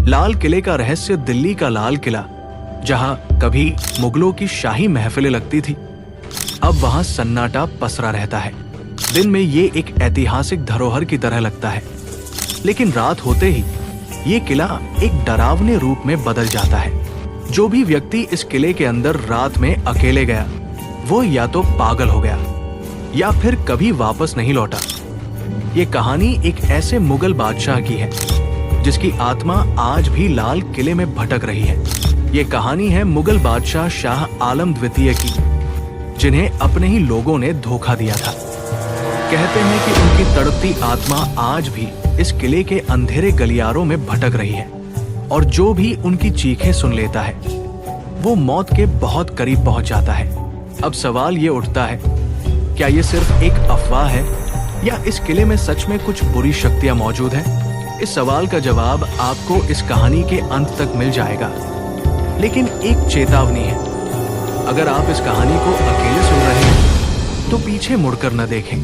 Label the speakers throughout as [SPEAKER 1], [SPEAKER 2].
[SPEAKER 1] लाल किले का रहस्य। दिल्ली का लाल किला, जहां कभी मुगलों की शाही महफिलें लगती थी, अब वहां सन्नाटा पसरा रहता है। दिन में ये एक ऐतिहासिक धरोहर की तरह लगता है, लेकिन रात होते ही ये किला एक डरावने रूप में बदल जाता है। जो भी व्यक्ति इस किले के अंदर रात में अकेले गया, वो या तो पागल हो गया या फिर कभी वापस नहीं लौटा। ये कहानी एक ऐसे मुगल बादशाह की है जिसकी आत्मा आज भी लाल किले में भटक रही है। ये कहानी है मुगल बादशाह शाह आलम द्वितीय की, जिन्हें अपने ही लोगों ने धोखा दिया था। कहते हैं कि उनकी तड़पती आत्मा आज भी इस किले के अंधेरे गलियारों में भटक रही है, और जो भी उनकी चीखें सुन लेता है वो मौत के बहुत करीब पहुंच जाता है। अब सवाल ये उठता है, क्या ये सिर्फ एक अफवाह है या इस किले में सच में कुछ बुरी शक्तियां मौजूद हैं? इस सवाल का जवाब आपको इस कहानी के अंत तक मिल जाएगा। लेकिन एक चेतावनी है, अगर आप इस कहानी को अकेले सुन रहे हैं तो पीछे मुड़कर न देखें,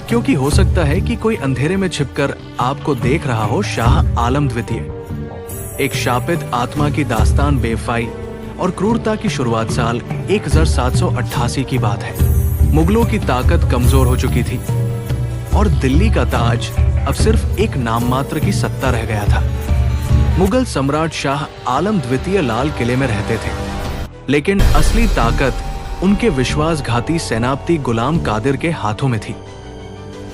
[SPEAKER 1] क्योंकि हो सकता है कि कोई अंधेरे में छिपकर आपको देख रहा हो। शाह आलम द्वितीय, एक शापित आत्मा की दास्तान बेवफाई और क्रूरता की शुरुआत साल 1788 की बात है। मुगलों की ताकत कमजोर हो चुकी थी और दिल्ली का ताज अब सिर्फ एक नाम मात्र की सत्ता रह गया था। मुगल सम्राट शाह आलम द्वितीय लाल किले में रहते थे, लेकिन असली ताकत उनके विश्वासघाती सेनापति गुलाम कादिर के हाथों में थी।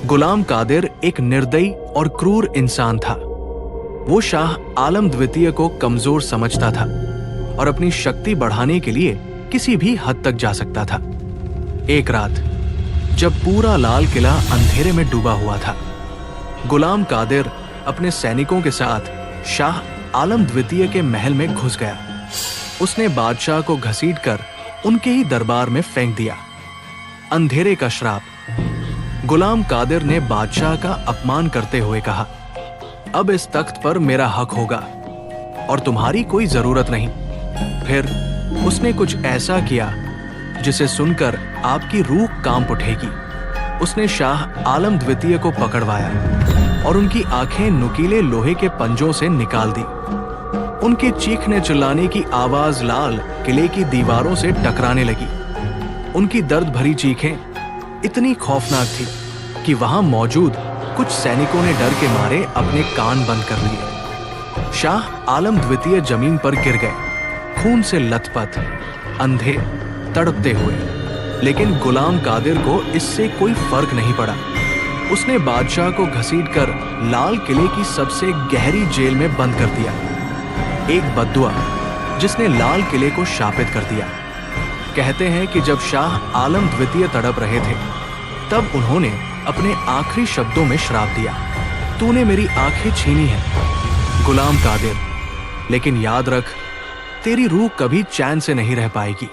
[SPEAKER 1] गुलाम कादिर एक निर्दयी और क्रूर इंसान था। वो शाह आलम द्वितीय को कमजोर समझता था और अपनी शक्ति बढ़ाने के लिए किसी भी हद तक जा सकता था। एक रात जब पूरा लाल किला अंधेरे में डूबा हुआ था, गुलाम कादिर अपने सैनिकों के साथ शाह आलम द्वितीय के महल में घुस गया। उसने बादशाह को घसीटकर उनके ही दरबार में फेंक दिया। अंधेरे का श्राप। गुलाम कादिर ने बादशाह का अपमान करते हुए कहा, अब इस तख्त पर मेरा हक होगा और तुम्हारी कोई जरूरत नहीं। फिर उसने कुछ ऐसा किया जिसे सुनकर आपकी रूह कांप उठेगी। उसने शाह आलम द्वितीय को पकड़वाया और उनकी आंखें नुकीले लोहे के पंजों से निकाल दी। उनके चीखने चिल्लाने की आवाज लाल किले की दीवारों से टकराने लगी। उनकी दर्द भरी चीखें इतनी खौफनाक थी कि वहां मौजूद कुछ सैनिकों ने डर के मारे अपने कान बंद कर लिए। शाह आलम द्वितीय जमीन पर गिर गए, खून से लथपथ, अंधे, तड़पते हुए। लेकिन गुलाम कादिर को इससे कोई फर्क नहीं पड़ा। उसने बादशाह को घसीटकर लाल किले की सबसे गहरी जेल में बंद कर दिया। एक बद्दुआ जिसने लाल किले को शापित कर दिया। कहते हैं कि जब शाह आलम द्वितीय तड़प रहे थे, तब उन्होंने अपने आखिरी शब्दों में श्राप दिया, तूने मेरी आंखें छीनी है गुलाम कादिर, लेकिन याद रख, तेरी रूह कभी चैन से नहीं रह पाएगी।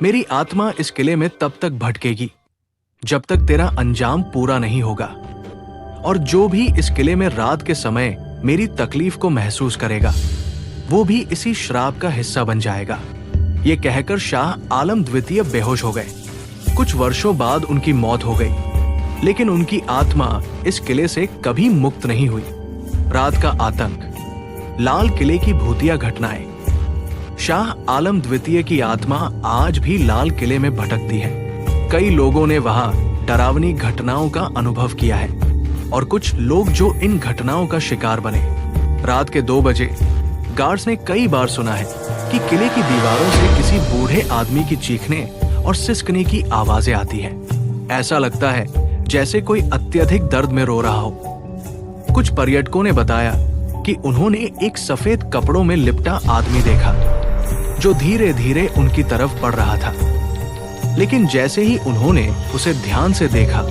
[SPEAKER 1] मेरी आत्मा इस किले में तब तक भटकेगी जब तक तेरा अंजाम पूरा नहीं होगा, और जो भी इस किले में रात के समय मेरी तकलीफ को महसूस करेगा, वो भी इसी श्राप का हिस्सा बन जाएगा। ये कहकर शाह आलम द्वितीय बेहोश हो गए। कुछ वर्षों बाद उनकी मौत हो गई, लेकिन उनकी आत्मा इस किले से कभी मुक्त नहीं हुई। रात का आतंक, लाल किले की भूतिया घटनाएं। शाह आलम द्वितीय की आत्मा आज भी लाल किले में भटकती है। कई लोगों ने वहां डरावनी घटनाओं का अनुभव किया है, और कुछ लोग जो इन घटनाओं का शिकार बने। रात के 2 बजे गार्ड्स ने कई बार सुना है कि किले की दीवारों से किसी बूढ़े आदमी की चीखने और सिसकने की आवाजें आती हैं। ऐसा लगता है जैसे कोई अत्यधिक दर्द में रो रहा हो। कुछ पर्यटकों ने बताया कि उन्होंने एक सफेद कपड़ों में लिपटा आदमी देखा जो धीरे धीरे उनकी तरफ बढ़ रहा था, लेकिन जैसे ही उन्होंने उसे ध्यान से देखा,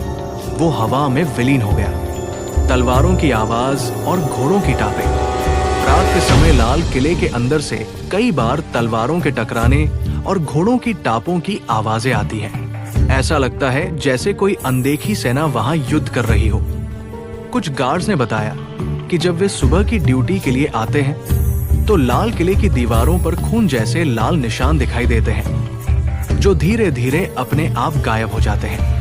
[SPEAKER 1] वो हवा में विलीन हो गया। तलवारों की आवाज और घोड़ों की टापें। रात के समय लाल किले के अंदर से कई बार तलवारों के टकराने और घोड़ों की टापों की आवाजें आती हैं। ऐसा लगता है जैसे कोई अनदेखी सेना वहां युद्ध कर रही हो। कुछ गार्ड्स ने बताया कि जब वे सुबह की ड्यूटी के लिए आते हैं तो लाल किले की दीवारों पर खून जैसे लाल निशान दिखाई देते हैं, जो धीरे धीरे अपने आप गायब हो जाते हैं।